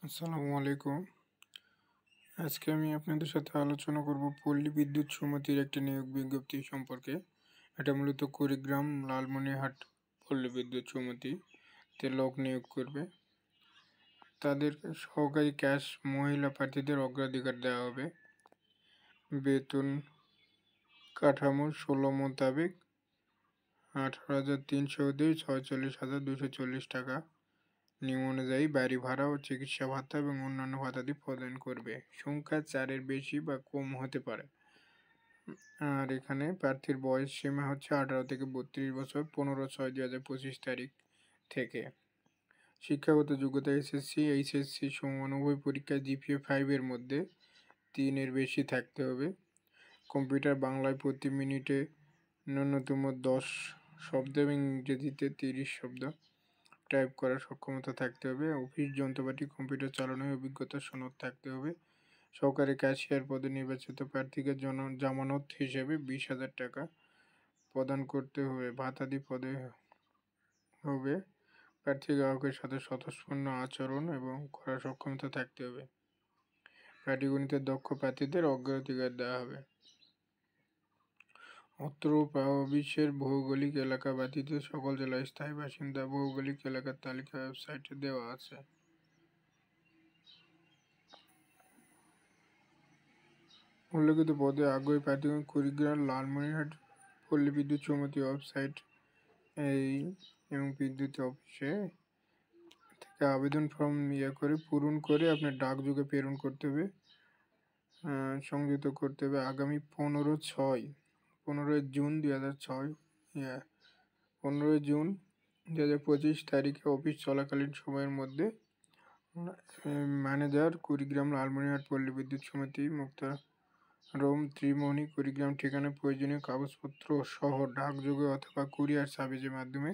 আসসালামু আলাইকুম। আজকে আমি আপনাদের সাথে আলোচনা করব পল্লী বিদ্যুৎ সমিতির একটি নিয়োগ বিজ্ঞপ্তি সম্পর্কে। এটা মূলত কুড়িগ্রাম লালমনিরহাট পল্লী বিদ্যুৎ সমিতিতে লোক নিয়োগ করবে। তাদের সহকারী ক্যাশ মহিলা প্রার্থীদের অগ্রাধিকার দেওয়া হবে। বেতন কাঠামো 16 মোতাবেক 18,300 দিয়ে 46,240 টাকা। নিয়ম অনুযায়ী বাড়ি ভাড়া ও চিকিৎসা ভাতা এবং অন্যান্য ভাতাদি প্রদান করবে। সংখ্যা 4-এর বেশি বা কম হতে পারে। আর এখানে প্রার্থীর বয়স সীমা হচ্ছে 18 থেকে 32 বছর, 15/6/2025 তারিখ থেকে। শিক্ষাগত যোগ্যতা এইচএসসি সমান উভয় পরীক্ষায় জিপিএ 5-এর মধ্যে 3-এর বেশি থাকতে হবে। কম্পিউটার বাংলায় প্রতি মিনিটে ন্যূনতম 10 শব্দ এবং ইংরেজিতে 30 শব্দ টাইপ করার সক্ষমতা থাকতে হবে। অফিস যন্ত্রপাতি কম্পিউটার চালানোর অভিজ্ঞতা সনদ থাকতে হবে। সহকারী ক্যাশিয়ার পদে নির্বাচিত প্রার্থীকে জামানত হিসেবে 20,000 টাকা প্রদান করতে হবে। ভাতাদি পদে হবে প্রার্থী গ্রাহকের সাথে স্বতঃস্ফূর্ত আচরণ এবং করার সক্ষমতা থাকতে হবে। পাটিগণিতের দক্ষ প্রার্থীদের অগ্রাধিকার দেওয়া হবে। অত্র বিশ্বের ভৌগোলিক এলাকা ব্যতীত সকল জেলার স্থায়ী বাসিন্দা ভৌগোলিক এলাকার তালিকা ওয়েবসাইটে দেওয়া আছে। উল্লেখিত পদে আগ্রহী প্রার্থীগণ কুড়িগ্রাম লালমনিরহাট পল্লী বিদ্যুৎ সমিতি ওয়েবসাইট এবং বিদ্যুৎ অফিসে থেকে আবেদন ফর্ম করে পূরণ করে আপনার ডাকযোগে প্রেরণ করতে হবে, সংযুক্ত করতে হবে। আগামী 15 জুন 2025 তারিখে অফিস চলাকালীন সময়ের মধ্যে ম্যানেজার কুড়িগ্রাম লালমনিরহাট পল্লী বিদ্যুৎ সমিতি মুক্তারম ত্রিমোহনী কুড়িগ্রাম ঠিকানায় প্রয়োজনীয় কাগজপত্র সহ ডাকযোগে অথবা কুরিয়ার সার্ভিসের মাধ্যমে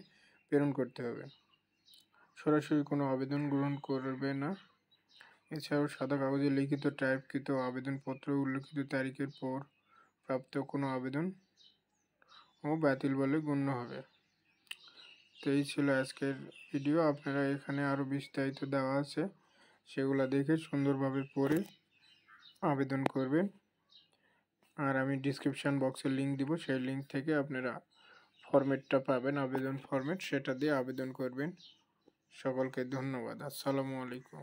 প্রেরণ করতে হবে। সরাসরি কোনো আবেদন গ্রহণ করবে না। এছাড়াও সাদা কাগজে লিখিত টাইপকৃত আবেদনপত্র উল্লেখিত তারিখের পর প্রাপ্ত কোনো আবেদন বাতিল বলে গণ্য হবে। তো এই ছিল আজকের ভিডিও। আপনারা এখানে আরও বিস্তারিত দেওয়া আছে, সেগুলো দেখে সুন্দরভাবে পড়ে আবেদন করবেন। আর আমি ডিসক্রিপশান বক্সে লিঙ্ক দিব, সেই লিঙ্ক থেকে আপনারা ফরম্যাটটা পাবেন, আবেদন ফরম্যাট, সেটা দিয়ে আবেদন করবেন। সকলকে ধন্যবাদ। আসসালামু আলাইকুম।